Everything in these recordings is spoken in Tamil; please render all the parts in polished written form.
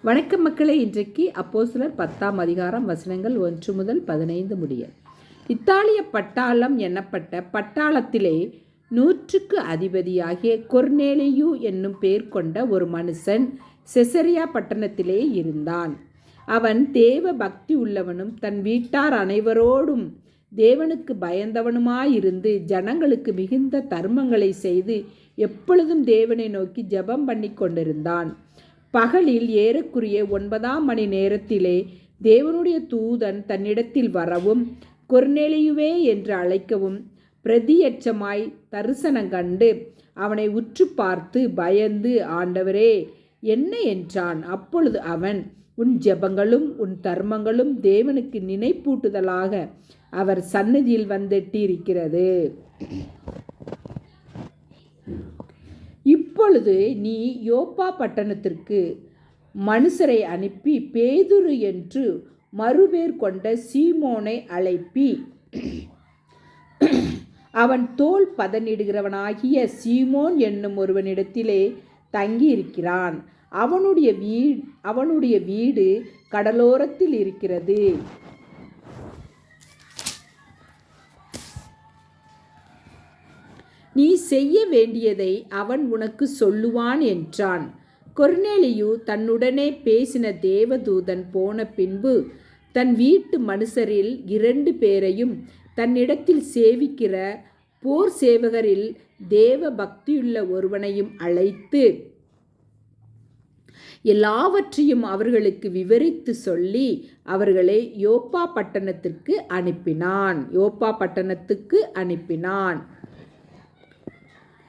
வணக்கம் மக்களே. இன்றைக்கு அப்போஸ்தலர் 10ஆம் அதிகாரம் வசனங்கள் 1 முதல் 15 முடிய. இத்தாலிய பட்டாளம் எனப்பட்ட பட்டாளத்திலே 100க்கு அதிபதியாகிய கொர்நேலியு என்னும் பெயர் கொண்ட ஒரு மனுஷன் செசரியா பட்டணத்திலே இருந்தான். அவன் தேவ பக்தி உள்ளவனும் தன் வீட்டார் அனைவரோடும் தேவனுக்கு பயந்தவனுமாயிருந்து ஜனங்களுக்கு மிகுந்த தர்மங்களை செய்து எப்பொழுதும் தேவனை நோக்கி ஜெபம் பண்ணி கொண்டிருந்தான். பகலில் ஏறக்குறைய 9ஆம் மணி நேரத்திலே தேவனுடைய தூதன் தன்னிடத்தில் வரவும் கொர்நேலியுவே என்று அழைக்கவும் பிரதியட்சமாய் தரிசனம் கண்டு அவனை உற்று பார்த்து பயந்து, ஆண்டவரே, என்ன என்றான். அப்பொழுது அவன், உன் ஜெபங்களும் உன் தர்மங்களும் தேவனுக்கு நினைப்பூட்டுதலாக அவர் சந்நிதியில் வந்தெட்டியிருக்கிறது. இப்பொழுது நீ யோப்பா பட்டணத்திற்கு மனுஷரை அனுப்பி பேதுரு என்று மறுபேர் கொண்ட சீமோனை அழைப்பி, அவன் தோல் பதனிடுகிறவனாகிய சீமோன் என்னும் ஒருவனிடத்திலே தங்கியிருக்கிறான். அவனுடைய வீடு கடலோரத்தில் இருக்கிறது. நீ செய்ய வேண்டியதை அவன் உனக்கு சொல்லுவான் என்றான். கொர்நேலியு தன்னுடனே பேசின தேவதூதன் போன பின்பு தன் வீட்டு மனுஷரில் 2 பேரையும் தன்னிடத்தில் சேவிக்கிற போர் சேவகரில் தேவ பக்தியுள்ள ஒருவனையும் அழைத்து எல்லாவற்றையும் அவர்களுக்கு விவரித்து சொல்லி அவர்களை யோப்பா பட்டணத்துக்கு அனுப்பினான்.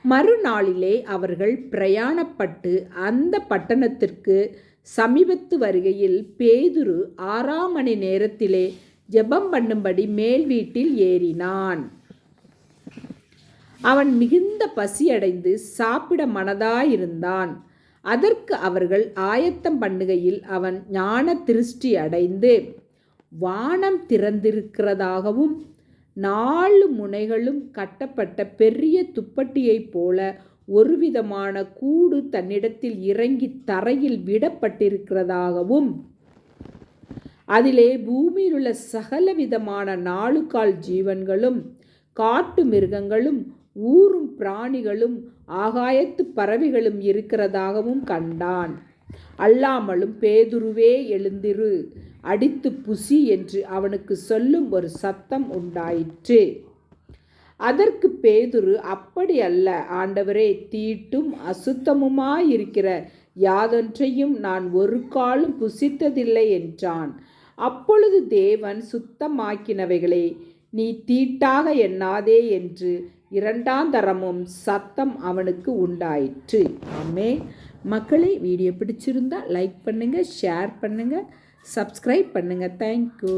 மறுநாளிலே அவர்கள் பிரயாணப்பட்டு அந்த பட்டணத்திற்கு சமீபத்து வருகையில் பேதுரு 6ஆம் மணி நேரத்திலே ஜெபம் பண்ணும்படி மேல் வீட்டில் ஏறினான். அவன் மிகுந்த பசியடைந்து சாப்பிட மனதாயிருந்தான். அதற்கு அவர்கள் ஆயத்தம் பண்ணுகையில் அவன் ஞான திருஷ்டி அடைந்து, வானம் திறந்திருக்கிறதாகவும் 4 முனைகளும் கட்டப்பட்ட பெரிய துப்பட்டியைப் போல ஒருவிதமான கூடு தன்னிடத்தில் இறங்கி தரையில் விடப்பட்டிருக்கிறதாகவும் அதிலே பூமியிலுள்ள சகலவிதமான 4 கால் ஜீவன்களும் காட்டு மிருகங்களும் ஊரும் பிராணிகளும் ஆகாயத்து பறவைகளும் இருக்கிறதாகவும் கண்டான். அல்லாமலும், பேதுருவே, எழுந்திரு, அடித்து புசி என்று அவனுக்கு சொல்லும் ஒரு சத்தம் உண்டாயிற்று. அதற்கு பேதுரு, அப்படி அல்ல ஆண்டவரே, தீட்டும் அசுத்தமுமாயிருக்கிற யாதொன்றையும் நான் ஒரு காலும் புசித்ததில்லை என்றான். அப்பொழுது தேவன், சுத்தமாக்கினவைகளை நீ தீட்டாக எண்ணாதே என்று 2ஆம் தரமும் சத்தம் அவனுக்கு உண்டாயிற்று. ஆமென். மக்களே, வீடியோ பிடிச்சிருந்தா லைக் பண்ணுங்கள், ஷேர் பண்ணுங்கள், சப்ஸ்கிரைப் பண்ணுங்கள். தேங்க்யூ.